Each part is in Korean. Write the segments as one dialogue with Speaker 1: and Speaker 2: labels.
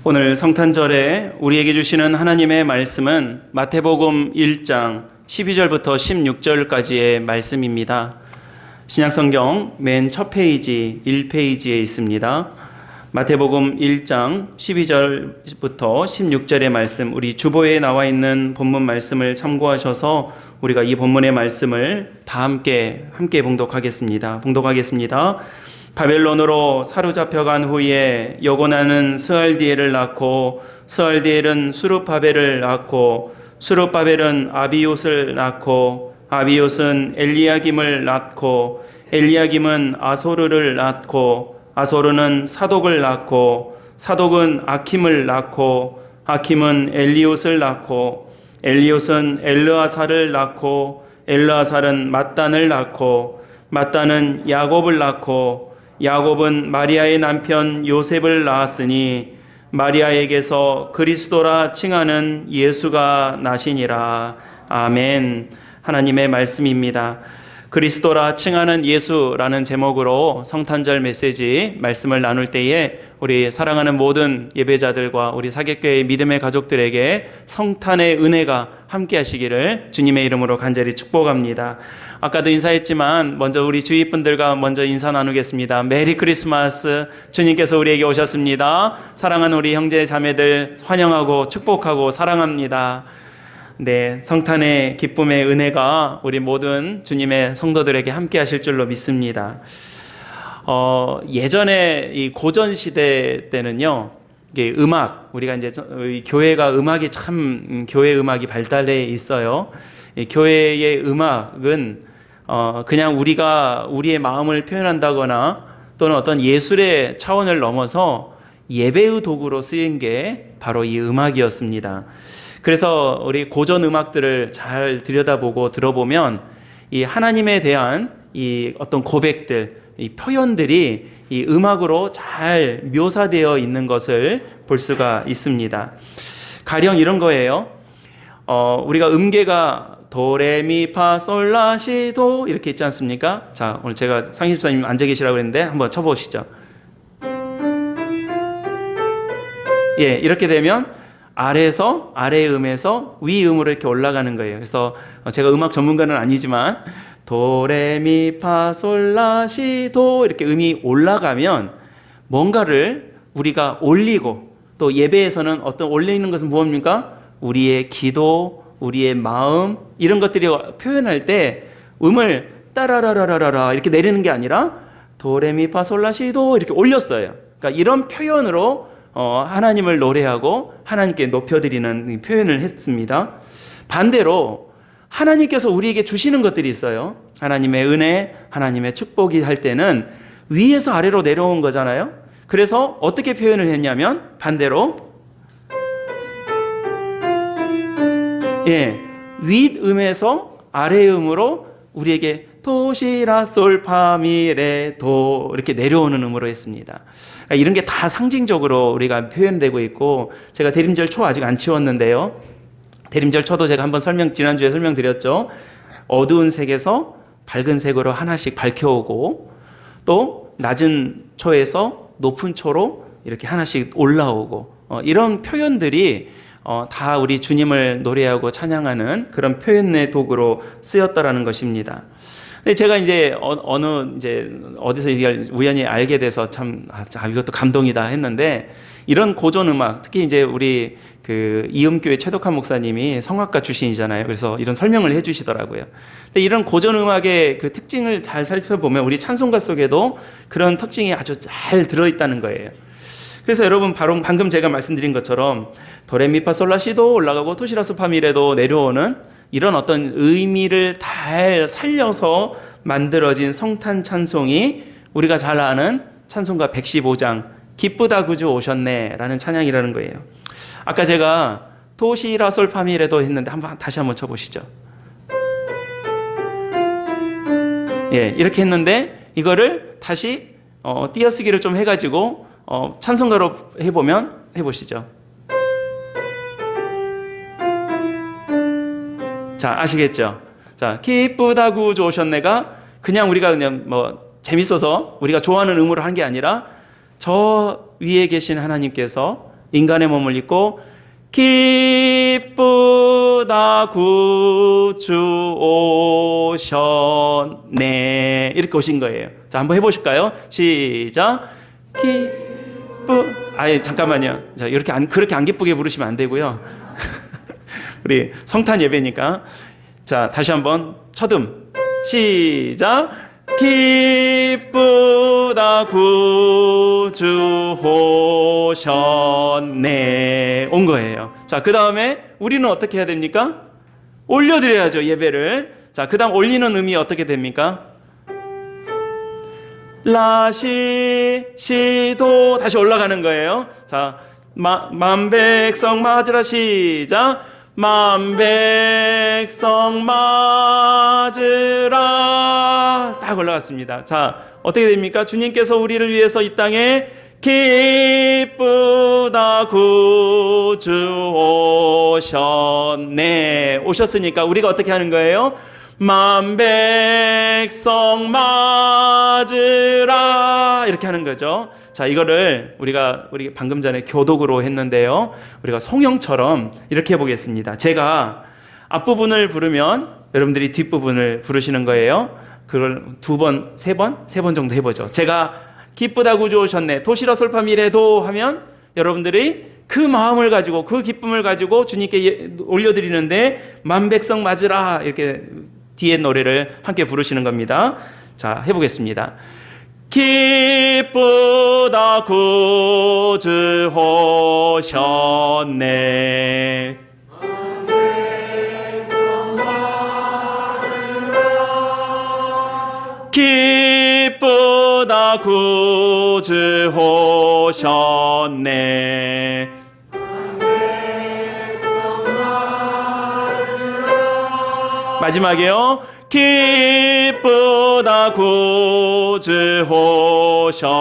Speaker 1: 오늘 성탄절에 우리에게 주시는 하나님의 말씀은 마태복음 1장 12절부터 16절까지의 말씀입니다. 신약성경 맨 첫 페이지 1페이지에 있습니다. 마태복음 1장 12절부터 16절의 말씀, 우리 주보에 나와 있는 본문 말씀을 참고하셔서 우리가 이 본문의 말씀을 다 함께 봉독하겠습니다. 바벨론으로 사로잡혀간 후에 여고나는 스알디엘을 낳고 스알디엘은 수룹바벨을 낳고 수룹바벨은 아비옷을 낳고 아비옷은 엘리야김을 낳고 엘리야김은 아소르를 낳고 아소르는 사독을 낳고 사독은 아킴을 낳고 아킴은 엘리옷을 낳고 엘리옷은 엘르아살을 낳고 엘르아살은 mat단을 낳고 mat단은 야곱을 낳고 야곱은 마리아의 남편 요셉을 낳았으니 마리아에게서 그리스도라 칭하는 예수가 나시니라. 아멘. 하나님의 말씀입니다. 그리스도라 칭하는 예수라는 제목으로 성탄절 메시지 말씀을 나눌 때에 우리 사랑하는 모든 예배자들과 우리 사객교회의 믿음의 가족들에게 성탄의 은혜가 함께 하시기를 주님의 이름으로 간절히 축복합니다. 아까도 인사했지만 먼저 우리 주위 분들과 먼저 인사 나누겠습니다. 메리 크리스마스. 주님께서 우리에게 오셨습니다. 사랑하는 우리 형제 자매들 환영하고 축복하고 사랑합니다. 네, 성탄의 기쁨의 은혜가 우리 모든 주님의 성도들에게 함께 하실 줄로 믿습니다. 예전에 이 고전 시대 때는요, 이게 우리가 이제 교회가 음악이 참 교회 음악이 발달해 있어요. 이 교회의 음악은 그냥 우리가 우리의 마음을 표현한다거나 또는 어떤 예술의 차원을 넘어서 예배의 도구로 쓰인 게 바로 이 음악이었습니다. 그래서 우리 고전 음악들을 잘 들여다보고 들어보면 이 하나님에 대한 이 어떤 고백들, 이 표현들이 이 음악으로 잘 묘사되어 있는 것을 볼 수가 있습니다. 가령 이런 거예요. 우리가 음계가 도레미파솔라시도 이렇게 있지 않습니까? 자, 오늘 제가 상희 집사님 앉아 계시라고 했는데 한번 쳐보시죠. 예, 이렇게 되면 아래에서 아래 음에서 위 음으로 이렇게 올라가는 거예요. 그래서 제가 음악 전문가는 아니지만 도레미파솔라시도 이렇게 음이 올라가면 뭔가를 우리가 올리고, 또 예배에서는 어떤 올리는 것은 무엇입니까? 우리의 기도, 우리의 마음, 이런 것들이 표현할 때 음을 따라라라라라 이렇게 내리는 게 아니라 도레미파솔라시도 이렇게 올렸어요. 그러니까 이런 표현으로 하나님을 노래하고 하나님께 높여드리는 표현을 했습니다. 반대로 하나님께서 우리에게 주시는 것들이 있어요. 하나님의 은혜, 하나님의 축복이 할 때는 위에서 아래로 내려온 거잖아요. 그래서 어떻게 표현을 했냐면 반대로 윗음에서 아래음으로 우리에게 도시라솔파미레 도 이렇게 내려오는 음으로 했습니다. 그러니까 이런 게 다 상징적으로 우리가 표현되고 있고, 제가 대림절 초 아직 안 치웠는데요. 대림절 초도 제가 한번 지난주에 설명드렸죠. 어두운 색에서 밝은 색으로 하나씩 밝혀오고, 또 낮은 초에서 높은 초로 이렇게 하나씩 올라오고, 이런 표현들이 다 우리 주님을 노래하고 찬양하는 그런 표현의 도구로 쓰였다라는 것입니다. 근데 제가 이제 어디서 이걸 우연히 알게 돼서 참 이것도 감동이다 했는데, 이런 고전 음악, 특히 이제 우리 그 이음교회 최덕한 목사님이 성악가 출신이잖아요. 그래서 이런 설명을 해주시더라고요. 근데 이런 고전 음악의 그 특징을 잘 살펴보면 우리 찬송가 속에도 그런 특징이 아주 잘 들어있다는 거예요. 그래서 여러분 바로 방금 제가 말씀드린 것처럼 도레미파솔라시도 올라가고 토시라소파미레도 내려오는 이런 어떤 의미를 잘 살려서 만들어진 성탄 찬송이 우리가 잘 아는 찬송가 115장 기쁘다 구주 오셨네 라는 찬양이라는 거예요. 아까 제가 토시라솔파미레도 했는데 다시 한번 쳐보시죠. 예, 이렇게 했는데 이거를 다시 띄어쓰기를 좀 해가지고 찬송가로 해보시죠. 자, 아시겠죠? 자, 기쁘다 구주 오셨네가 그냥 우리가 그냥 재밌어서 우리가 좋아하는 음으로 한 게 아니라 저 위에 계신 하나님께서 인간의 몸을 입고 기쁘다 구주 오셨네 이렇게 오신 거예요. 자, 한번 해보실까요? 시작. 잠깐만요. 자, 이렇게 그렇게 안 기쁘게 부르시면 안 되고요. 우리 성탄 예배니까. 자, 다시 한번 첫음 시작. 기쁘다 구주 오셨네 온 거예요. 자, 그 다음에 우리는 어떻게 해야 됩니까? 올려드려야죠, 예배를. 자, 그 다음 올리는 의미 어떻게 됩니까? 라시 시도 다시 올라가는 거예요. 자, 만백성 맞으라 시작. 만백성 맞으라 딱 올라갔습니다. 자, 어떻게 됩니까? 주님께서 우리를 위해서 이 땅에 기쁘다 구주 오셨네 오셨으니까 우리가 어떻게 하는 거예요? 만백성 맞으라 이렇게 하는 거죠. 자, 이거를 우리 방금 전에 교독으로 했는데요, 우리가 송영처럼 이렇게 해보겠습니다. 제가 앞부분을 부르면 여러분들이 뒷부분을 부르시는 거예요. 그걸 2번, 3번 정도 해보죠. 제가 기쁘다 구주 오셨네 도시라 솔파미레도 하면 여러분들이 그 마음을 가지고 그 기쁨을 가지고 주님께 올려드리는데 만백성 맞으라 이렇게 뒤에 노래를 함께 부르시는 겁니다. 자, 해보겠습니다. 기쁘다 구주 오셨네 기쁘다 구주 오셨네 마지막에요. 기쁘다 구주 오셨네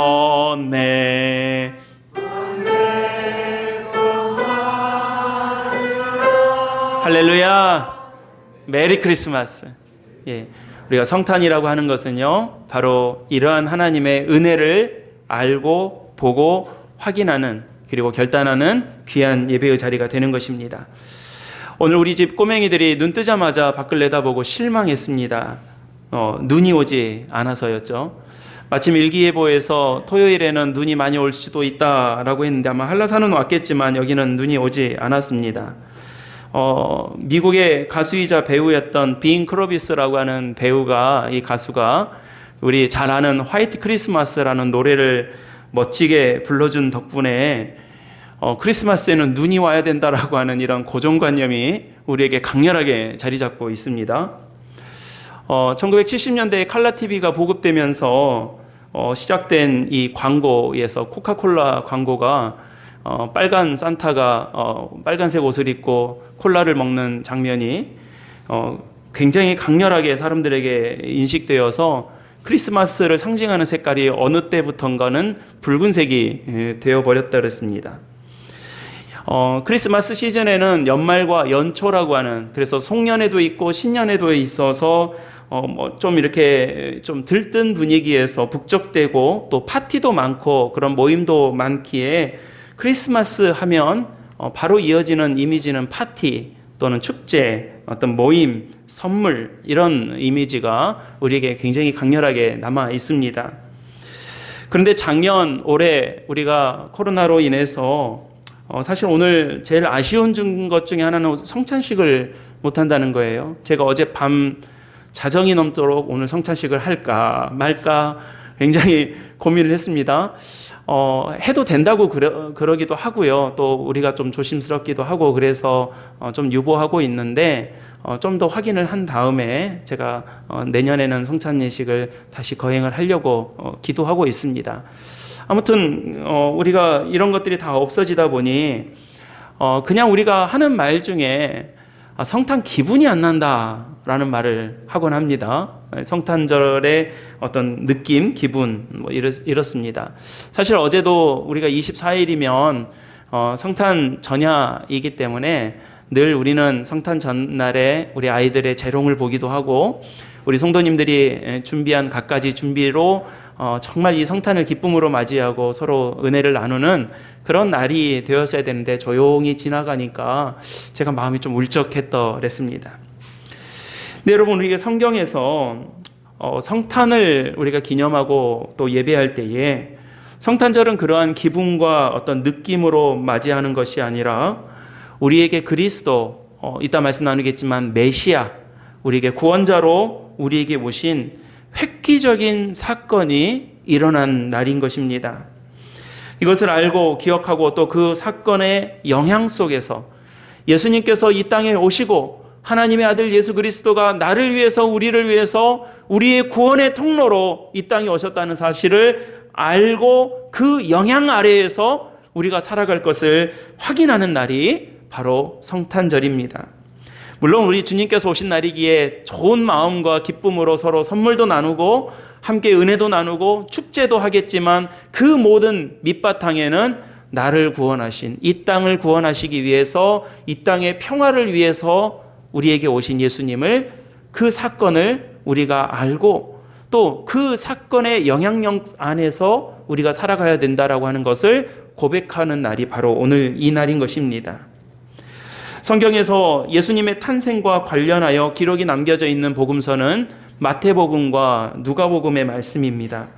Speaker 1: 할렐루야. 메리 크리스마스. 예, 우리가 성탄이라고 하는 것은요, 바로 이러한 하나님의 은혜를 알고 보고 확인하는 그리고 결단하는 귀한 예배의 자리가 되는 것입니다. 오늘 우리 집 꼬맹이들이 눈 뜨자마자 밖을 내다보고 실망했습니다. 눈이 오지 않아서였죠. 마침 일기예보에서 토요일에는 눈이 많이 올 수도 있다라고 했는데 아마 한라산은 왔겠지만 여기는 눈이 오지 않았습니다. 미국의 가수이자 배우였던 빈 크로비스라고 하는 배우가, 이 가수가 우리 잘 아는 화이트 크리스마스라는 노래를 멋지게 불러준 덕분에 크리스마스에는 눈이 와야 된다라고 하는 이런 고정관념이 우리에게 강렬하게 자리 잡고 있습니다. 1970년대에 칼라 TV가 보급되면서 시작된 이 광고에서 코카콜라 광고가 빨간 산타가 빨간색 옷을 입고 콜라를 먹는 장면이 굉장히 강렬하게 사람들에게 인식되어서 크리스마스를 상징하는 색깔이 어느 때부턴가는 붉은색이 되어버렸다 그랬습니다. 크리스마스 시즌에는 연말과 연초라고 하는, 그래서 송년회도 있고 신년회도 있어서 좀 이렇게 좀 들뜬 분위기에서 북적대고 또 파티도 많고 그런 모임도 많기에 크리스마스 하면 바로 이어지는 이미지는 파티 또는 축제, 어떤 모임, 선물, 이런 이미지가 우리에게 굉장히 강렬하게 남아 있습니다. 그런데 작년, 올해 우리가 코로나로 인해서 사실 오늘 제일 아쉬운 것 중에 하나는 성찬식을 못한다는 거예요. 제가 어젯밤 자정이 넘도록 오늘 성찬식을 할까 말까 굉장히 고민을 했습니다. 해도 된다고 그러기도 하고요. 또 우리가 좀 조심스럽기도 하고 그래서 좀 유보하고 있는데 좀 더 확인을 한 다음에 제가 내년에는 성찬 예식을 다시 거행을 하려고 기도하고 있습니다. 아무튼 우리가 이런 것들이 다 없어지다 보니 그냥 우리가 하는 말 중에 성탄 기분이 안 난다라는 말을 하곤 합니다. 성탄절의 어떤 느낌, 기분 이렇습니다. 사실 어제도 우리가 24일이면 성탄 전야이기 때문에 늘 우리는 성탄 전날에 우리 아이들의 재롱을 보기도 하고 우리 성도님들이 준비한 갖가지 준비로 정말 이 성탄을 기쁨으로 맞이하고 서로 은혜를 나누는 그런 날이 되었어야 되는데 조용히 지나가니까 제가 마음이 좀 울적했더랬습니다. 네, 여러분, 우리가 성경에서 성탄을 우리가 기념하고 또 예배할 때에 성탄절은 그러한 기분과 어떤 느낌으로 맞이하는 것이 아니라 우리에게 그리스도, 이따 말씀 나누겠지만 메시아, 우리에게 구원자로 우리에게 오신 획기적인 사건이 일어난 날인 것입니다. 이것을 알고 기억하고 또 그 사건의 영향 속에서 예수님께서 이 땅에 오시고 하나님의 아들 예수 그리스도가 나를 위해서, 우리를 위해서 우리의 구원의 통로로 이 땅에 오셨다는 사실을 알고 그 영향 아래에서 우리가 살아갈 것을 확인하는 날이 바로 성탄절입니다. 물론 우리 주님께서 오신 날이기에 좋은 마음과 기쁨으로 서로 선물도 나누고 함께 은혜도 나누고 축제도 하겠지만 그 모든 밑바탕에는 나를 구원하신, 이 땅을 구원하시기 위해서, 이 땅의 평화를 위해서 우리에게 오신 예수님을, 그 사건을 우리가 알고 또 그 사건의 영향력 안에서 우리가 살아가야 된다라고 하는 것을 고백하는 날이 바로 오늘 이 날인 것입니다. 성경에서 예수님의 탄생과 관련하여 기록이 남겨져 있는 복음서는 마태복음과 누가복음의 말씀입니다.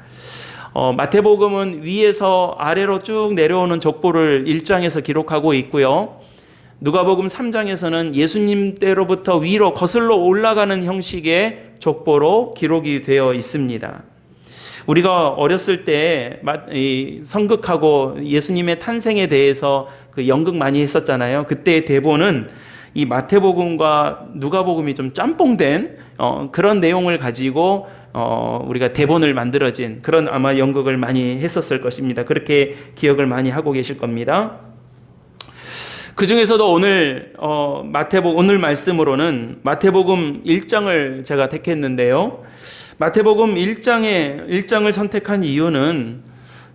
Speaker 1: 마태복음은 위에서 아래로 쭉 내려오는 족보를 1장에서 기록하고 있고요. 누가복음 3장에서는 예수님 때로부터 위로 거슬러 올라가는 형식의 족보로 기록이 되어 있습니다. 우리가 어렸을 때 성극하고 예수님의 탄생에 대해서 그 연극 많이 했었잖아요. 그때의 대본은 이 마태복음과 누가복음이 좀 짬뽕된 그런 내용을 가지고 우리가 대본을 만들어진 그런 아마 연극을 많이 했었을 것입니다. 그렇게 기억을 많이 하고 계실 겁니다. 그 중에서도 오늘 오늘 말씀으로는 마태복음 1장을 제가 택했는데요. 마태복음 1장을 선택한 이유는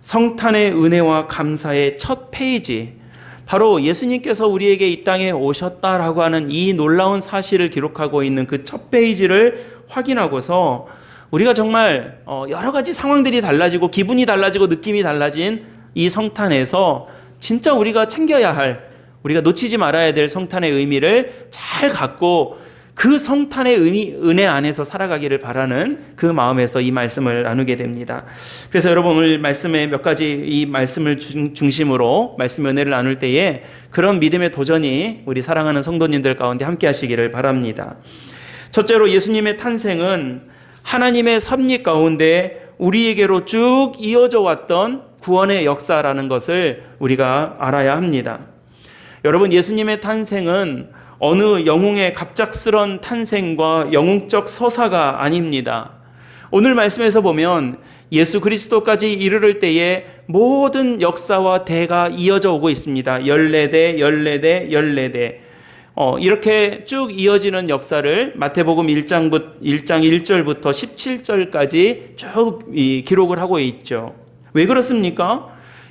Speaker 1: 성탄의 은혜와 감사의 첫 페이지, 바로 예수님께서 우리에게 이 땅에 오셨다라고 하는 이 놀라운 사실을 기록하고 있는 그 첫 페이지를 확인하고서 우리가 정말 여러 가지 상황들이 달라지고 기분이 달라지고 느낌이 달라진 이 성탄에서 진짜 우리가 챙겨야 할, 우리가 놓치지 말아야 될 성탄의 의미를 잘 갖고 그 성탄의 은혜 안에서 살아가기를 바라는 그 마음에서 이 말씀을 나누게 됩니다. 그래서 여러분, 오늘 말씀에 몇 가지 이 말씀을 중심으로 말씀의 은혜를 나눌 때에 그런 믿음의 도전이 우리 사랑하는 성도님들 가운데 함께 하시기를 바랍니다. 첫째로, 예수님의 탄생은 하나님의 섭리 가운데 우리에게로 쭉 이어져 왔던 구원의 역사라는 것을 우리가 알아야 합니다. 여러분, 예수님의 탄생은 어느 영웅의 갑작스런 탄생과 영웅적 서사가 아닙니다. 오늘 말씀에서 보면 예수 그리스도까지 이르를 때에 모든 역사와 대가 이어져 오고 있습니다. 14대, 14대, 14대. 이렇게 쭉 이어지는 역사를 마태복음 1장 1절부터 17절까지 쭉 기록을 하고 있죠. 왜 그렇습니까?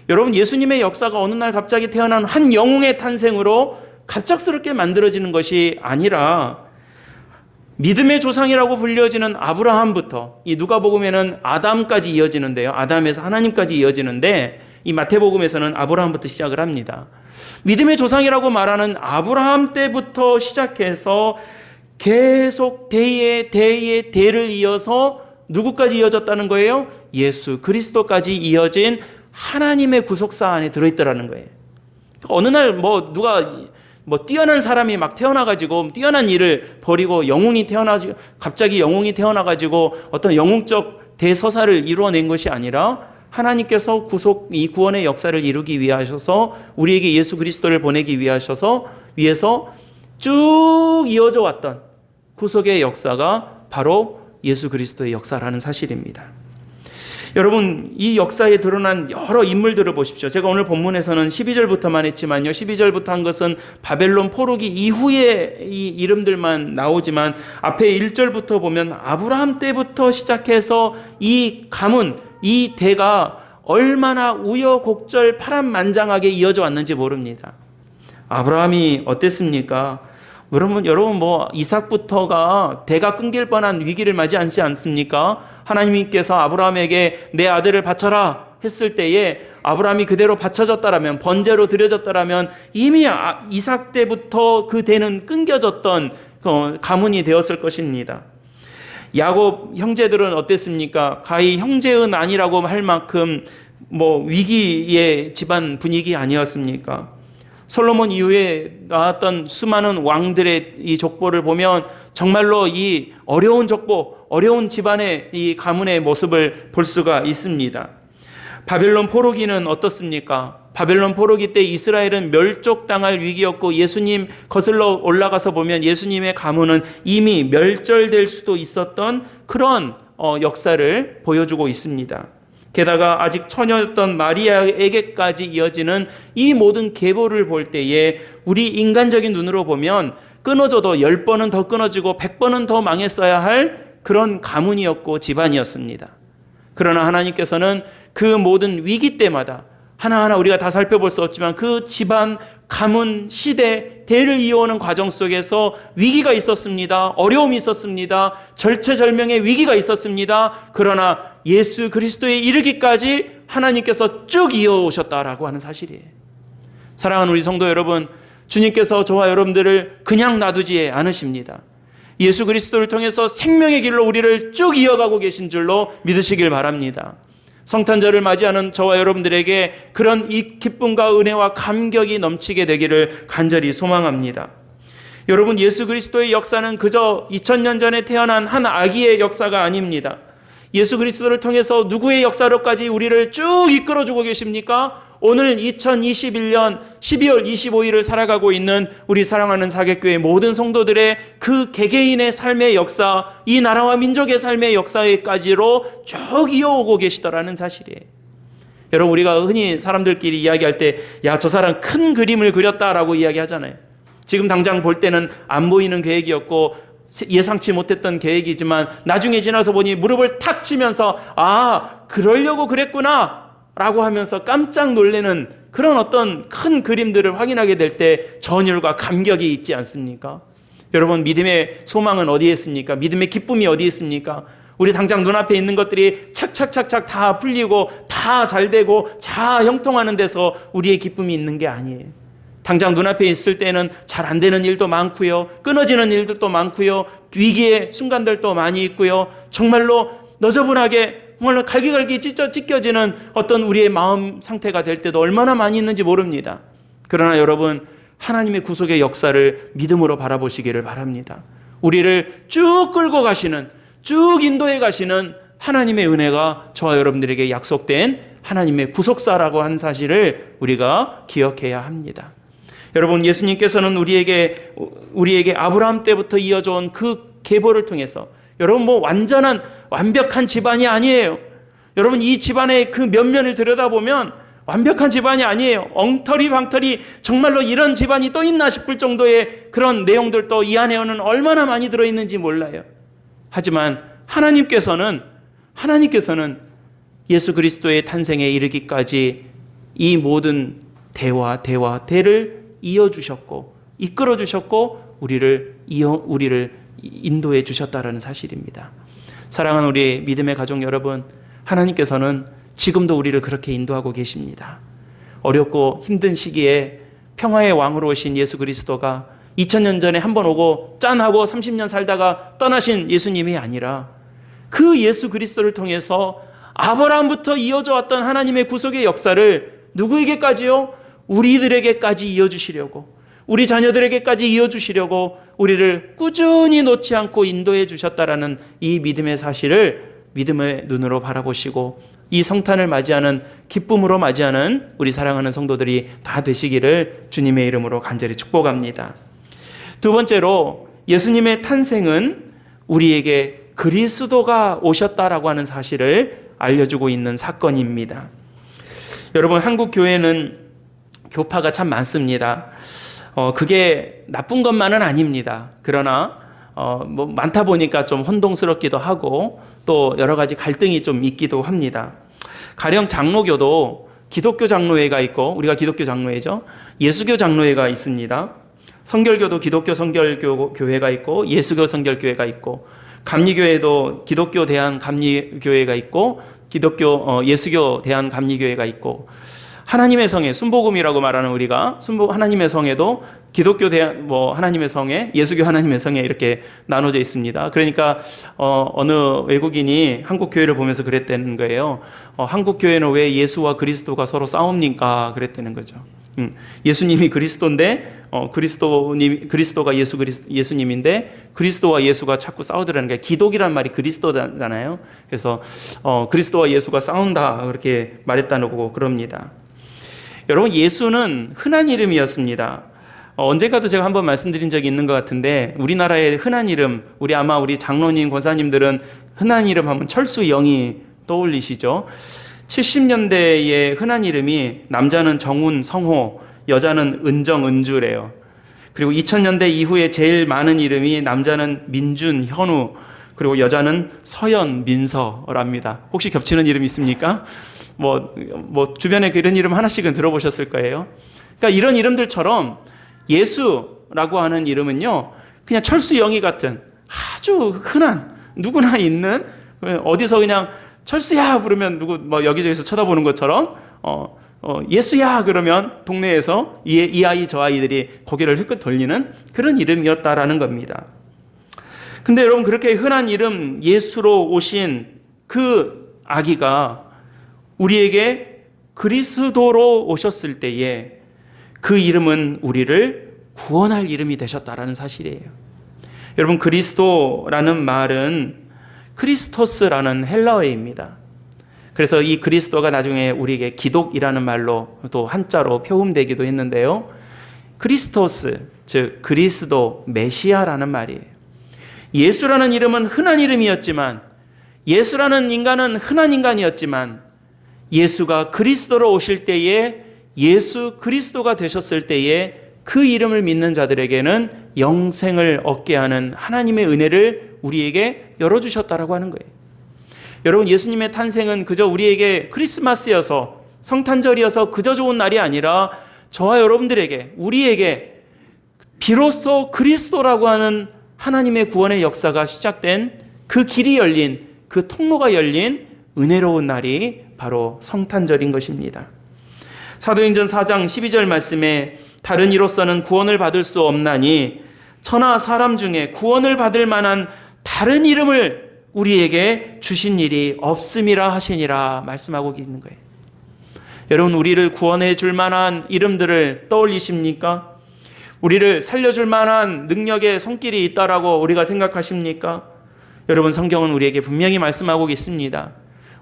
Speaker 1: 여러분, 예수님의 역사가 어느 날 갑자기 태어난 한 영웅의 탄생으로 갑작스럽게 만들어지는 것이 아니라 믿음의 조상이라고 불려지는 아브라함부터, 이 누가복음에는 아담까지 이어지는데요. 아담에서 하나님까지 이어지는데 이 마태복음에서는 아브라함부터 시작을 합니다. 믿음의 조상이라고 말하는 아브라함 때부터 시작해서 계속 대를 이어서 누구까지 이어졌다는 거예요? 예수 그리스도까지 이어진 하나님의 구속사 안에 들어있더라는 거예요. 어느 날 누가 뛰어난 사람이 막 태어나가지고 뛰어난 일을 벌이고 갑자기 영웅이 태어나가지고 어떤 영웅적 대서사를 이루어낸 것이 아니라 하나님께서 이 구원의 역사를 이루기 위하셔서 우리에게 예수 그리스도를 보내기 위해서 쭉 이어져 왔던 구속의 역사가 바로 예수 그리스도의 역사라는 사실입니다. 여러분, 이 역사에 드러난 여러 인물들을 보십시오. 제가 오늘 본문에서는 12절부터만 했지만요, 12절부터 한 것은 바벨론 포로기 이후의 이 이름들만 나오지만 앞에 1절부터 보면 아브라함 때부터 시작해서 이 가문, 이 대가 얼마나 우여곡절 파란만장하게 이어져 왔는지 모릅니다. 아브라함이 어땠습니까? 여러분 뭐 이삭부터가 대가 끊길 뻔한 위기를 맞이하지 않습니까? 하나님께서 아브라함에게 내 아들을 바쳐라 했을 때에 아브라함이 그대로 바쳐졌다라면, 번제로 드려졌다라면 이미 이삭 때부터 그 대는 끊겨졌던 가문이 되었을 것입니다. 야곱 형제들은 어땠습니까? 가히 형제은 아니라고 할 만큼 위기의 집안 분위기 아니었습니까? 솔로몬 이후에 나왔던 수많은 왕들의 이 족보를 보면 정말로 이 어려운 족보, 어려운 집안의 이 가문의 모습을 볼 수가 있습니다. 바벨론 포로기는 어떻습니까? 바벨론 포로기 때 이스라엘은 멸족당할 위기였고, 예수님 거슬러 올라가서 보면 예수님의 가문은 이미 멸절될 수도 있었던 그런 역사를 보여주고 있습니다. 게다가 아직 처녀였던 마리아에게까지 이어지는 이 모든 계보를 볼 때에 우리 인간적인 눈으로 보면 끊어져도 10번은 더 끊어지고 100번은 더 망했어야 할 그런 가문이었고 집안이었습니다. 그러나 하나님께서는 그 모든 위기 때마다 하나하나 우리가 다 살펴볼 수 없지만 그 집안, 가문, 시대, 대를 이어오는 과정 속에서 위기가 있었습니다. 어려움이 있었습니다. 절체절명의 위기가 있었습니다. 그러나 예수 그리스도에 이르기까지 하나님께서 쭉 이어오셨다라고 하는 사실이에요. 사랑하는 우리 성도 여러분, 주님께서 저와 여러분들을 그냥 놔두지 않으십니다. 예수 그리스도를 통해서 생명의 길로 우리를 쭉 이어가고 계신 줄로 믿으시길 바랍니다. 성탄절을 맞이하는 저와 여러분들에게 그런 이 기쁨과 은혜와 감격이 넘치게 되기를 간절히 소망합니다. 여러분, 예수 그리스도의 역사는 그저 2000년 전에 태어난 한 아기의 역사가 아닙니다. 예수 그리스도를 통해서 누구의 역사로까지 우리를 쭉 이끌어주고 계십니까? 오늘 2021년 12월 25일을 살아가고 있는 우리 사랑하는 사객교회 모든 성도들의 그 개개인의 삶의 역사, 이 나라와 민족의 삶의 역사에까지로 쭉 이어오고 계시더라는 사실이에요. 여러분, 우리가 흔히 사람들끼리 이야기할 때 야, 저 사람 큰 그림을 그렸다라고 이야기하잖아요. 지금 당장 볼 때는 안 보이는 계획이었고 예상치 못했던 계획이지만 나중에 지나서 보니 무릎을 탁 치면서 아, 그러려고 그랬구나 라고 하면서 깜짝 놀라는 그런 어떤 큰 그림들을 확인하게 될 때 전율과 감격이 있지 않습니까? 여러분, 믿음의 소망은 어디에 있습니까? 믿음의 기쁨이 어디에 있습니까? 우리 당장 눈앞에 있는 것들이 착착착착 다 풀리고 다 잘되고 다 형통하는 데서 우리의 기쁨이 있는 게 아니에요. 당장 눈앞에 있을 때는 잘 안 되는 일도 많고요. 끊어지는 일들도 많고요. 위기의 순간들도 많이 있고요. 정말로 너저분하게 정말로 갈기갈기 찢겨지는 어떤 우리의 마음 상태가 될 때도 얼마나 많이 있는지 모릅니다. 그러나 여러분, 하나님의 구속의 역사를 믿음으로 바라보시기를 바랍니다. 우리를 쭉 끌고 가시는, 쭉 인도해 가시는 하나님의 은혜가 저와 여러분들에게 약속된 하나님의 구속사라고 하는 사실을 우리가 기억해야 합니다. 여러분, 예수님께서는 우리에게 아브라함 때부터 이어져 온 그 계보를 통해서, 여러분 완벽한 집안이 아니에요. 여러분, 이 집안의 그 면면을 들여다보면 완벽한 집안이 아니에요. 엉터리 방터리 정말로 이런 집안이 또 있나 싶을 정도의 그런 내용들도 이 안에는 얼마나 많이 들어있는지 몰라요. 하지만 하나님께서는 예수 그리스도의 탄생에 이르기까지 이 모든 대를 이어주셨고 이끌어주셨고 우리를 인도해 주셨다라는 사실입니다. 사랑하는 우리 믿음의 가족 여러분, 하나님께서는 지금도 우리를 그렇게 인도하고 계십니다. 어렵고 힘든 시기에 평화의 왕으로 오신 예수 그리스도가 2000년 전에 한번 오고 짠하고 30년 살다가 떠나신 예수님이 아니라 그 예수 그리스도를 통해서 아브라함부터 이어져 왔던 하나님의 구속의 역사를 누구에게까지요? 우리들에게까지 이어주시려고, 우리 자녀들에게까지 이어주시려고 우리를 꾸준히 놓지 않고 인도해 주셨다라는 이 믿음의 사실을 믿음의 눈으로 바라보시고 이 성탄을 맞이하는, 기쁨으로 맞이하는 우리 사랑하는 성도들이 다 되시기를 주님의 이름으로 간절히 축복합니다. 두 번째로, 예수님의 탄생은 우리에게 그리스도가 오셨다라고 하는 사실을 알려주고 있는 사건입니다. 여러분, 한국 교회는 교파가 참 많습니다. 그게 나쁜 것만은 아닙니다. 그러나 많다 보니까 좀 혼동스럽기도 하고 또 여러 가지 갈등이 좀 있기도 합니다. 가령 장로교도 기독교 장로회가 있고, 우리가 기독교 장로회죠. 예수교 장로회가 있습니다. 성결교도 기독교 성결교회가 있고 예수교 성결교회가 있고, 감리교회도 기독교 대한 감리교회가 있고 기독교 예수교 대한 감리교회가 있고, 하나님의 성에 순복음이라고 말하는 우리가 하나님의 성에도 기독교 대한 하나님의 성에 예수교 하나님의 성에 이렇게 나눠져 있습니다. 그러니까 어느 외국인이 한국 교회를 보면서 그랬다는 거예요. 한국 교회는 왜 예수와 그리스도가 서로 싸웁니까? 그랬다는 거죠. 예수님이 그리스도인데 그리스도가 예수님인데 그리스도와 예수가 자꾸 싸우더라는 거예요. 기독이란 말이 그리스도잖아요. 그래서 그리스도와 예수가 싸운다 그렇게 말했다는 거고 그럽니다. 여러분, 예수는 흔한 이름이었습니다. 언젠가도 제가 한번 말씀드린 적이 있는 것 같은데, 우리나라의 흔한 이름, 우리 장로님, 권사님들은 흔한 이름 하면 철수영이 떠올리시죠? 70년대의 흔한 이름이 남자는 정운, 성호, 여자는 은정, 은주래요. 그리고 2000년대 이후에 제일 많은 이름이 남자는 민준, 현우, 그리고 여자는 서연, 민서랍니다. 혹시 겹치는 이름 있습니까? 주변에 이런 이름 하나씩은 들어보셨을 거예요. 그러니까 이런 이름들처럼 예수라고 하는 이름은요, 그냥 철수영이 같은 아주 흔한, 누구나 있는, 어디서 그냥 철수야 부르면 여기저기서 쳐다보는 것처럼, 예수야 그러면 동네에서 이 아이 저 아이들이 고개를 흘끗 돌리는 그런 이름이었다라는 겁니다. 근데 여러분, 그렇게 흔한 이름 예수로 오신 그 아기가 우리에게 그리스도로 오셨을 때에 그 이름은 우리를 구원할 이름이 되셨다라는 사실이에요. 여러분, 그리스도라는 말은 크리스토스라는 헬라어입니다. 그래서 이 그리스도가 나중에 우리에게 기독이라는 말로 또 한자로 표음되기도 했는데요. 크리스토스, 즉 그리스도, 메시아라는 말이에요. 예수라는 이름은 흔한 이름이었지만, 예수라는 인간은 흔한 인간이었지만, 예수가 그리스도로 오실 때에, 예수 그리스도가 되셨을 때에 그 이름을 믿는 자들에게는 영생을 얻게 하는 하나님의 은혜를 우리에게 열어주셨다라고 하는 거예요. 여러분, 예수님의 탄생은 그저 우리에게 크리스마스여서, 성탄절이어서 그저 좋은 날이 아니라 저와 여러분들에게, 우리에게 비로소 그리스도라고 하는 하나님의 구원의 역사가 시작된 그 길이 열린, 그 통로가 열린 은혜로운 날이 바로 성탄절인 것입니다. 사도행전 4장 12절 말씀에 다른 이로서는 구원을 받을 수 없나니 천하 사람 중에 구원을 받을 만한 다른 이름을 우리에게 주신 일이 없음이라 하시니라 말씀하고 있는 거예요. 여러분, 우리를 구원해 줄 만한 이름들을 떠올리십니까? 우리를 살려줄 만한 능력의 손길이 있다라고 우리가 생각하십니까? 여러분, 성경은 우리에게 분명히 말씀하고 있습니다.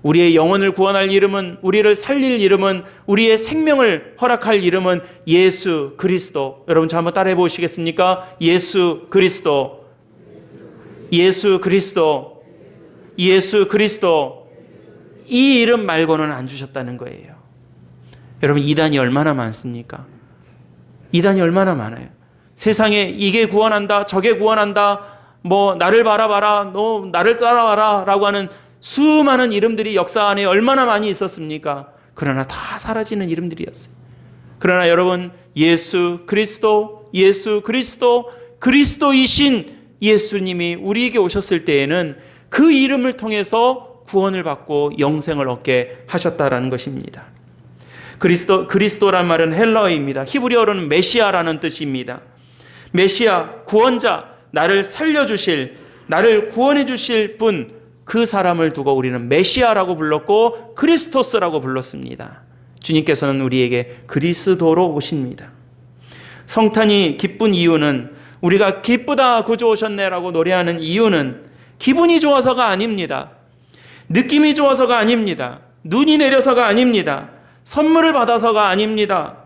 Speaker 1: 우리의 영혼을 구원할 이름은, 우리를 살릴 이름은, 우리의 생명을 허락할 이름은 예수 그리스도. 여러분, 저 한번 따라해 보시겠습니까? 예수 그리스도, 예수 그리스도, 예수 그리스도. 이 이름 말고는 안 주셨다는 거예요. 여러분, 이단이 얼마나 많습니까? 이단이 얼마나 많아요. 세상에 이게 구원한다, 저게 구원한다, 나를 바라봐라, 너 나를 따라와라 라고 하는 수많은 이름들이 역사 안에 얼마나 많이 있었습니까? 그러나 다 사라지는 이름들이었어요. 그러나 여러분, 예수 그리스도, 예수 그리스도, 그리스도이신 예수님이 우리에게 오셨을 때에는 그 이름을 통해서 구원을 받고 영생을 얻게 하셨다라는 것입니다. 그리스도란 말은 헬라어입니다. 히브리어로는 메시아라는 뜻입니다. 메시아, 구원자, 나를 살려주실, 나를 구원해 주실 분, 그 사람을 두고 우리는 메시아라고 불렀고 크리스토스라고 불렀습니다. 주님께서는 우리에게 그리스도로 오십니다. 성탄이 기쁜 이유는, 우리가 기쁘다 구주 오셨네라고 노래하는 이유는 기분이 좋아서가 아닙니다. 느낌이 좋아서가 아닙니다. 눈이 내려서가 아닙니다. 선물을 받아서가 아닙니다.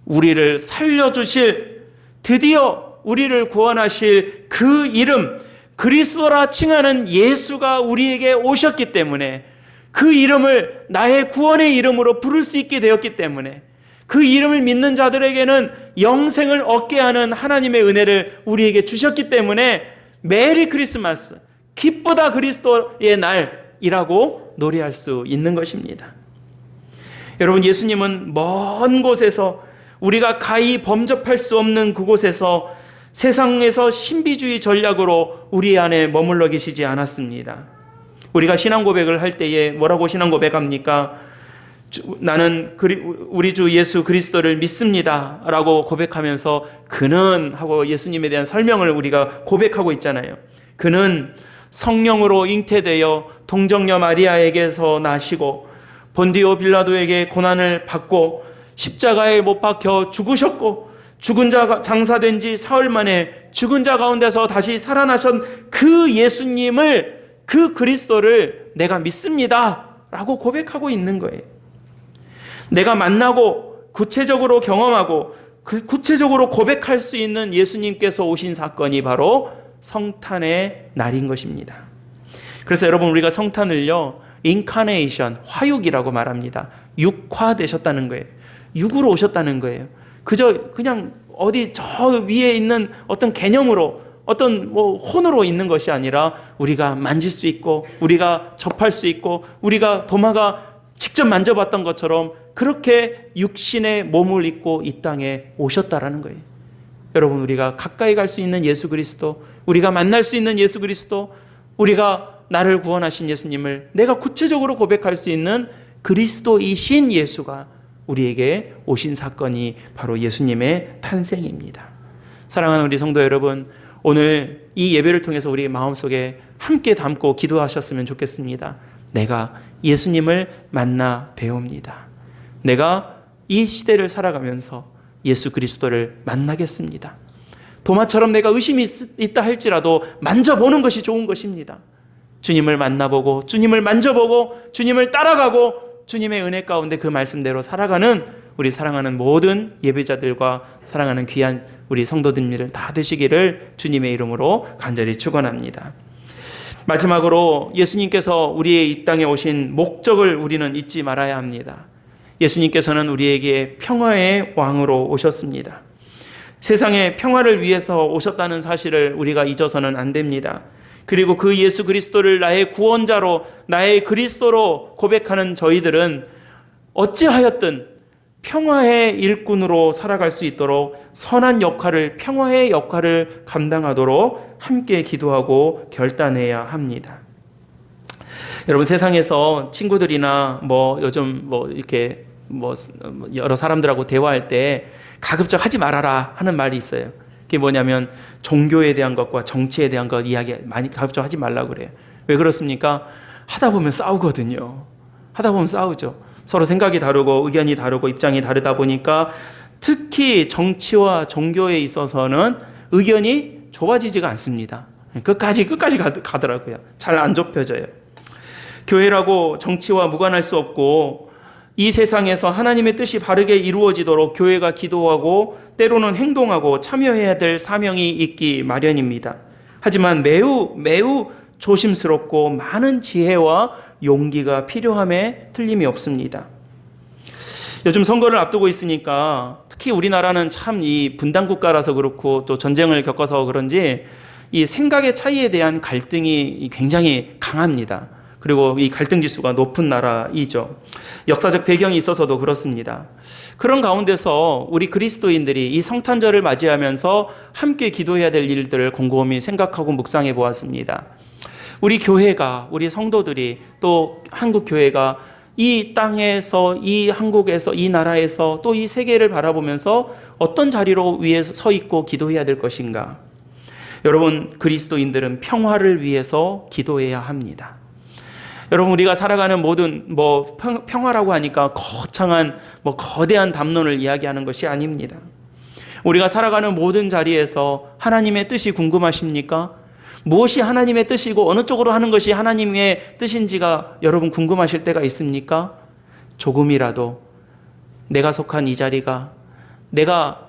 Speaker 1: 우리를 살려주실, 드디어 우리를 구원하실 그 이름, 그리스도라 칭하는 예수가 우리에게 오셨기 때문에, 그 이름을 나의 구원의 이름으로 부를 수 있게 되었기 때문에, 그 이름을 믿는 자들에게는 영생을 얻게 하는 하나님의 은혜를 우리에게 주셨기 때문에 메리 크리스마스, 기쁘다 그리스도의 날이라고 노래할 수 있는 것입니다. 여러분, 예수님은 먼 곳에서 우리가 가히 범접할 수 없는 그곳에서 세상에서 신비주의 전략으로 우리 안에 머물러 계시지 않았습니다. 우리가 신앙 고백을 할 때에 뭐라고 신앙 고백합니까? 나는 우리 주 예수 그리스도를 믿습니다 라고 고백하면서 그는 하고 예수님에 대한 설명을 우리가 고백하고 있잖아요. 그는 성령으로 잉태되어 동정녀 마리아에게서 나시고 본디오 빌라도에게 고난을 받고 십자가에 못 박혀 죽으셨고 죽은 자 장사된 지 사흘 만에 죽은 자 가운데서 다시 살아나신 그 예수님을, 그 그리스도를 내가 믿습니다 라고 고백하고 있는 거예요. 내가 만나고 구체적으로 경험하고 구체적으로 고백할 수 있는 예수님께서 오신 사건이 바로 성탄의 날인 것입니다. 그래서 여러분, 우리가 성탄을요 인카네이션, 화육이라고 말합니다. 육화되셨다는 거예요. 육으로 오셨다는 거예요. 그냥 어디 저 위에 있는 어떤 개념으로, 어떤 혼으로 있는 것이 아니라 우리가 만질 수 있고 우리가 접할 수 있고 우리가 도마가 직접 만져봤던 것처럼 그렇게 육신의 몸을 입고 이 땅에 오셨다라는 거예요. 여러분, 우리가 가까이 갈 수 있는 예수 그리스도, 우리가 만날 수 있는 예수 그리스도, 우리가 나를 구원하신 예수님을 내가 구체적으로 고백할 수 있는 그리스도이신 예수가 우리에게 오신 사건이 바로 예수님의 탄생입니다. 사랑하는 우리 성도 여러분, 오늘 이 예배를 통해서 우리 마음속에 함께 담고 기도하셨으면 좋겠습니다. 내가 예수님을 만나 배웁니다. 내가 이 시대를 살아가면서 예수 그리스도를 만나겠습니다. 도마처럼 내가 의심이 있다 할지라도 만져보는 것이 좋은 것입니다. 주님을 만나보고 주님을 만져보고 주님을 따라가고 주님의 은혜 가운데 그 말씀대로 살아가는 우리 사랑하는 모든 예배자들과 사랑하는 귀한 우리 성도들을 다 되시기를 주님의 이름으로 간절히 축원합니다. 마지막으로 예수님께서 우리의 이 땅에 오신 목적을 우리는 잊지 말아야 합니다. 예수님께서는 우리에게 평화의 왕으로 오셨습니다. 세상에 평화를 위해서 오셨다는 사실을 우리가 잊어서는 안 됩니다. 그리고 그 예수 그리스도를 나의 구원자로, 나의 그리스도로 고백하는 저희들은 어찌하였든 평화의 일꾼으로 살아갈 수 있도록 선한 역할을, 평화의 역할을 감당하도록 함께 기도하고 결단해야 합니다. 여러분, 세상에서 친구들이나 요즘 이렇게 여러 사람들하고 대화할 때 가급적 하지 말아라 하는 말이 있어요. 그게 뭐냐면 종교에 대한 것과 정치에 대한 것 이야기 많이 가급적 하지 말라고 그래요. 왜 그렇습니까? 하다 보면 싸우거든요. 하다 보면 싸우죠. 서로 생각이 다르고 의견이 다르고 입장이 다르다 보니까 특히 정치와 종교에 있어서는 의견이 좁아지지가 않습니다. 끝까지 가더라고요. 잘 안 좁혀져요. 교회라고 정치와 무관할 수 없고 이 세상에서 하나님의 뜻이 바르게 이루어지도록 교회가 기도하고 때로는 행동하고 참여해야 될 사명이 있기 마련입니다. 하지만 매우 조심스럽고 많은 지혜와 용기가 필요함에 틀림이 없습니다. 요즘 선거를 앞두고 있으니까 특히 우리나라는 참 이 분단국가라서 그렇고 또 전쟁을 겪어서 그런지 이 생각의 차이에 대한 갈등이 굉장히 강합니다. 그리고 이 갈등 지수가 높은 나라이죠. 역사적 배경이 있어서도 그렇습니다. 그런 가운데서 우리 그리스도인들이 이 성탄절을 맞이하면서 함께 기도해야 될 일들을 곰곰이 생각하고 묵상해 보았습니다. 우리 교회가, 우리 성도들이 또 한국 교회가 이 땅에서, 이 한국에서, 이 나라에서 또 이 세계를 바라보면서 어떤 자리로 위에서 서 있고 기도해야 될 것인가? 여러분, 그리스도인들은 평화를 위해서 기도해야 합니다. 여러분, 우리가 살아가는 모든 평화라고 하니까 거창한 거대한 담론을 이야기하는 것이 아닙니다. 우리가 살아가는 모든 자리에서 하나님의 뜻이 궁금하십니까? 무엇이 하나님의 뜻이고 어느 쪽으로 하는 것이 하나님의 뜻인지가 여러분 궁금하실 때가 있습니까? 조금이라도 내가 속한 이 자리가, 내가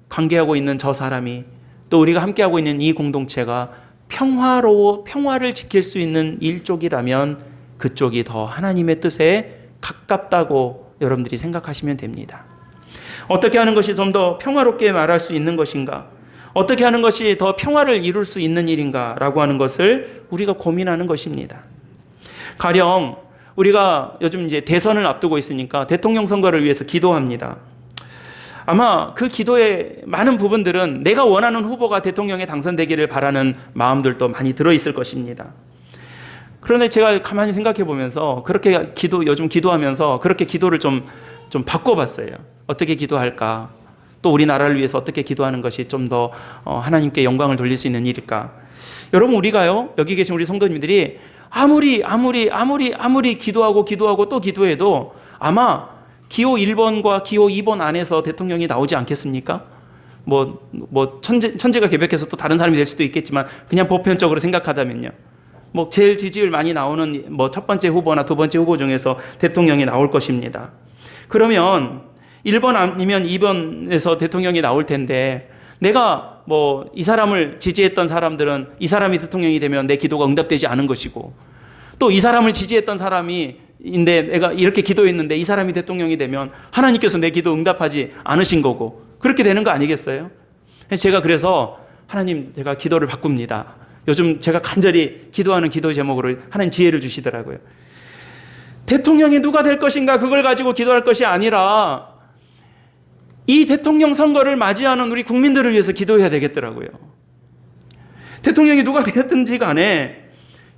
Speaker 1: 관계하고 있는 저 사람이, 또 우리가 함께하고 있는 이 공동체가 평화를 지킬 수 있는 일쪽이라면 그쪽이 더 하나님의 뜻에 가깝다고 여러분들이 생각하시면 됩니다. 어떻게 하는 것이 좀 더 평화롭게 말할 수 있는 것인가? 어떻게 하는 것이 더 평화를 이룰 수 있는 일인가? 라고 하는 것을 우리가 고민하는 것입니다. 가령 우리가 요즘 이제 대선을 앞두고 있으니까 대통령 선거를 위해서 기도합니다. 아마 그 기도의 많은 부분들은 내가 원하는 후보가 대통령에 당선되기를 바라는 마음들도 많이 들어있을 것입니다. 그런데 제가 가만히 생각해 보면서 그렇게 요즘 기도하면서 그렇게 기도를 좀 바꿔봤어요. 어떻게 기도할까? 또 우리나라를 위해서 어떻게 기도하는 것이 좀 더 하나님께 영광을 돌릴 수 있는 일일까? 여러분, 우리가요, 여기 계신 우리 성도님들이 아무리 기도하고 또 기도해도 아마 기호 1번과 기호 2번 안에서 대통령이 나오지 않겠습니까? 천재가 개벽해서 또 다른 사람이 될 수도 있겠지만 그냥 보편적으로 생각하다면요. 제일 지지율 많이 나오는 첫 번째 후보나 두 번째 후보 중에서 대통령이 나올 것입니다. 그러면 1번 아니면 2번에서 대통령이 나올 텐데 내가 이 사람을 지지했던 사람들은 이 사람이 대통령이 되면 내 기도가 응답되지 않은 것이고 또 이 사람을 지지했던 사람인데 내가 이렇게 기도했는데 이 사람이 대통령이 되면 하나님께서 내 기도 응답하지 않으신 거고 그렇게 되는 거 아니겠어요? 제가 그래서 하나님, 제가 기도를 바꿉니다. 요즘 제가 간절히 기도하는 기도 제목으로 하나님 지혜를 주시더라고요. 대통령이 누가 될 것인가 그걸 가지고 기도할 것이 아니라 이 대통령 선거를 맞이하는 우리 국민들을 위해서 기도해야 되겠더라고요. 대통령이 누가 되었든지 간에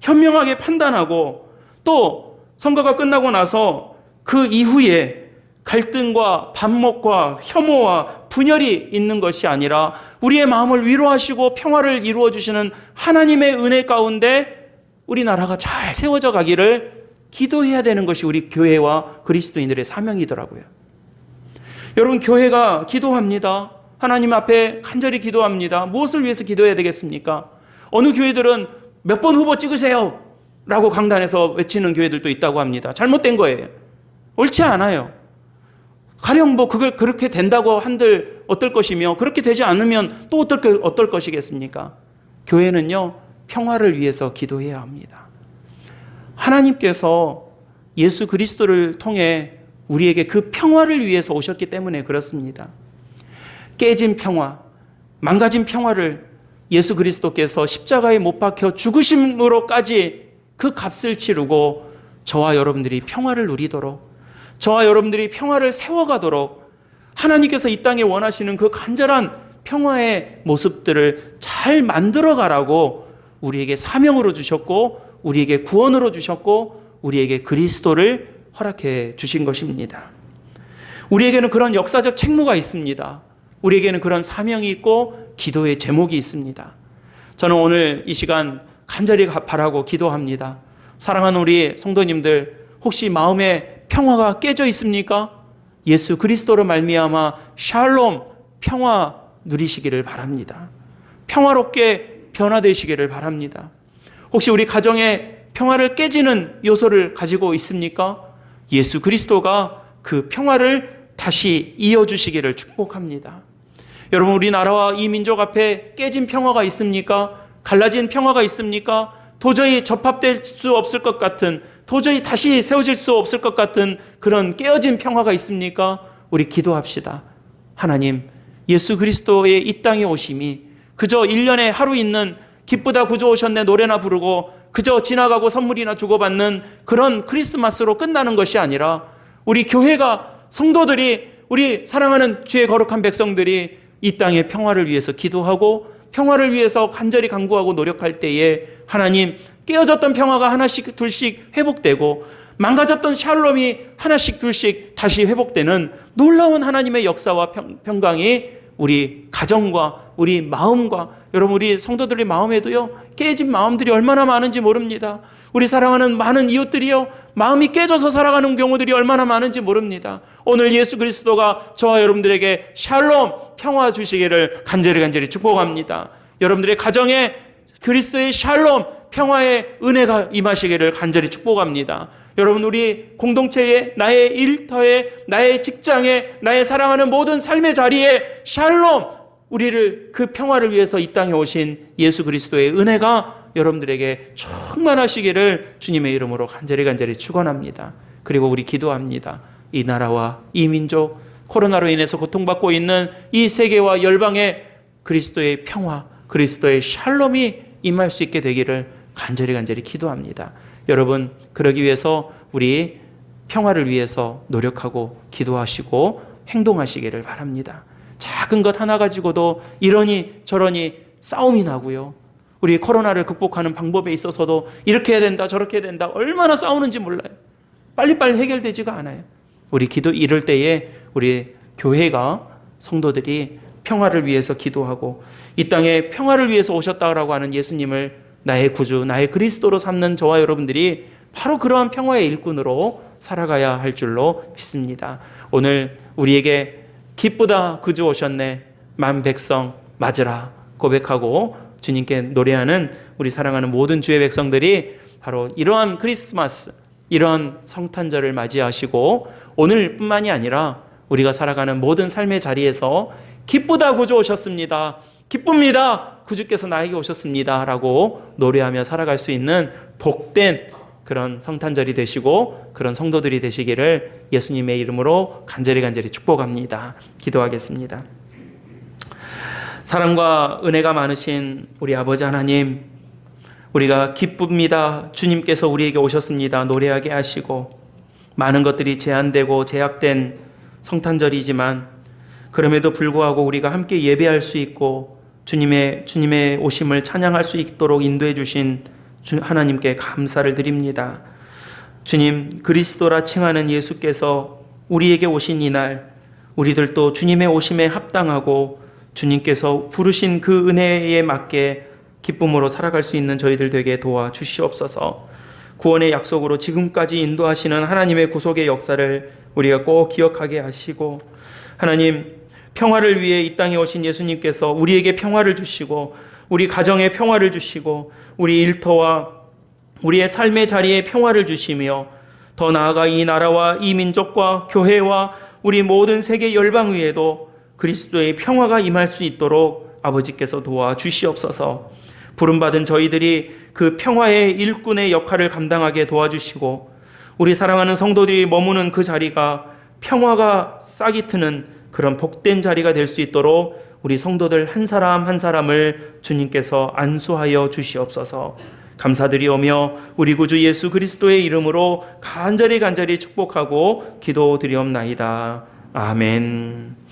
Speaker 1: 현명하게 판단하고 또 선거가 끝나고 나서 그 이후에 갈등과 반목과 혐오와 분열이 있는 것이 아니라 우리의 마음을 위로하시고 평화를 이루어 주시는 하나님의 은혜 가운데 우리나라가 잘 세워져 가기를 기도해야 되는 것이 우리 교회와 그리스도인들의 사명이더라고요. 여러분, 교회가 기도합니다. 하나님 앞에 간절히 기도합니다. 무엇을 위해서 기도해야 되겠습니까? 어느 교회들은 몇 번 후보 찍으세요 라고 강단에서 외치는 교회들도 있다고 합니다. 잘못된 거예요. 옳지 않아요. 가령 그걸 그렇게 된다고 한들 어떨 것이며 그렇게 되지 않으면 또 어떨 것이겠습니까? 교회는요, 평화를 위해서 기도해야 합니다. 하나님께서 예수 그리스도를 통해 우리에게 그 평화를 위해서 오셨기 때문에 그렇습니다. 깨진 평화, 망가진 평화를 예수 그리스도께서 십자가에 못 박혀 죽으심으로까지 그 값을 치르고 저와 여러분들이 평화를 누리도록, 저와 여러분들이 평화를 세워가도록 하나님께서 이 땅에 원하시는 그 간절한 평화의 모습들을 잘 만들어가라고 우리에게 사명으로 주셨고 우리에게 구원으로 주셨고 우리에게 그리스도를 허락해 주신 것입니다. 우리에게는 그런 역사적 책무가 있습니다. 우리에게는 그런 사명이 있고 기도의 제목이 있습니다. 저는 오늘 이 시간 간절히 바라고 기도합니다. 사랑하는 우리 성도님들, 혹시 마음에 평화가 깨져 있습니까? 예수 그리스도로 말미암아 샬롬, 평화 누리시기를 바랍니다. 평화롭게 변화되시기를 바랍니다. 혹시 우리 가정에 평화를 깨지는 요소를 가지고 있습니까? 예수 그리스도가 그 평화를 다시 이어주시기를 축복합니다. 여러분, 우리나라와 이 민족 앞에 깨진 평화가 있습니까? 갈라진 평화가 있습니까? 도저히 접합될 수 없을 것 같은, 도저히 다시 세워질 수 없을 것 같은 그런 깨어진 평화가 있습니까? 우리 기도합시다. 하나님, 예수 그리스도의 이 땅에 오심이 그저 1년에 하루 있는 기쁘다 구주 오셨네 노래나 부르고 그저 지나가고 선물이나 주고받는 그런 크리스마스로 끝나는 것이 아니라 우리 교회가, 성도들이, 우리 사랑하는 주의 거룩한 백성들이 이 땅의 평화를 위해서 기도하고 평화를 위해서 간절히 간구하고 노력할 때에 하나님, 깨어졌던 평화가 하나씩 둘씩 회복되고 망가졌던 샬롬이 하나씩 둘씩 다시 회복되는 놀라운 하나님의 역사와 평강이 우리 가정과 우리 마음과, 여러분, 우리 성도들의 마음에도요, 깨진 마음들이 얼마나 많은지 모릅니다. 우리 사랑하는 많은 이웃들이요, 마음이 깨져서 살아가는 경우들이 얼마나 많은지 모릅니다. 오늘 예수 그리스도가 저와 여러분들에게 샬롬, 평화 주시기를 간절히 축복합니다. 여러분들의 가정에 그리스도의 샬롬, 평화의 은혜가 임하시기를 간절히 축복합니다. 여러분, 우리 공동체에, 나의 일터에, 나의 직장에, 나의 사랑하는 모든 삶의 자리에 샬롬, 우리를 그 평화를 위해서 이 땅에 오신 예수 그리스도의 은혜가 여러분들에게 충만하시기를 주님의 이름으로 간절히 축원합니다. 그리고 우리 기도합니다. 이 나라와 이 민족, 코로나로 인해서 고통받고 있는 이 세계와 열방에 그리스도의 평화, 그리스도의 샬롬이 임할 수 있게 되기를 간절히 기도합니다. 여러분, 그러기 위해서 우리 평화를 위해서 노력하고 기도하시고 행동하시기를 바랍니다. 작은 것 하나 가지고도 이러니 저러니 싸움이 나고요. 우리 코로나를 극복하는 방법에 있어서도 이렇게 해야 된다 저렇게 해야 된다 얼마나 싸우는지 몰라요. 빨리빨리 해결되지가 않아요. 우리 기도 이럴 때에 우리 교회가 성도들이 평화를 위해서 기도하고 이 땅에 평화를 위해서 오셨다라고 하는 예수님을 나의 구주, 나의 그리스도로 삼는 저와 여러분들이 바로 그러한 평화의 일꾼으로 살아가야 할 줄로 믿습니다. 오늘 우리에게 기쁘다 구주 오셨네 만 백성 맞으라 고백하고 주님께 노래하는 우리 사랑하는 모든 주의 백성들이 바로 이러한 크리스마스, 이러한 성탄절을 맞이하시고 오늘뿐만이 아니라 우리가 살아가는 모든 삶의 자리에서 기쁘다 구주 오셨습니다. 기쁩니다. 구주께서 나에게 오셨습니다. 라고 노래하며 살아갈 수 있는 복된 그런 성탄절이 되시고 그런 성도들이 되시기를 예수님의 이름으로 간절히 축복합니다. 기도하겠습니다. 사랑과 은혜가 많으신 우리 아버지 하나님, 우리가 기쁩니다. 주님께서 우리에게 오셨습니다. 노래하게 하시고 많은 것들이 제한되고 제약된 성탄절이지만 그럼에도 불구하고 우리가 함께 예배할 수 있고 주님의 오심을 찬양할 수 있도록 인도해 주신 하나님께 감사를 드립니다. 주님, 그리스도라 칭하는 예수께서 우리에게 오신 이날 우리들도 주님의 오심에 합당하고 주님께서 부르신 그 은혜에 맞게 기쁨으로 살아갈 수 있는 저희들 되게 도와주시옵소서. 구원의 약속으로 지금까지 인도하시는 하나님의 구속의 역사를 우리가 꼭 기억하게 하시고, 하나님 평화를 위해 이 땅에 오신 예수님께서 우리에게 평화를 주시고 우리 가정에 평화를 주시고 우리 일터와 우리의 삶의 자리에 평화를 주시며 더 나아가 이 나라와 이 민족과 교회와 우리 모든 세계 열방 위에도 그리스도의 평화가 임할 수 있도록 아버지께서 도와주시옵소서. 부름받은 저희들이 그 평화의 일꾼의 역할을 감당하게 도와주시고 우리 사랑하는 성도들이 머무는 그 자리가 평화가 싹이 트는 그런 복된 자리가 될 수 있도록 우리 성도들 한 사람 한 사람을 주님께서 안수하여 주시옵소서. 감사드리오며 우리 구주 예수 그리스도의 이름으로 간절히 축복하고 기도드리옵나이다. 아멘.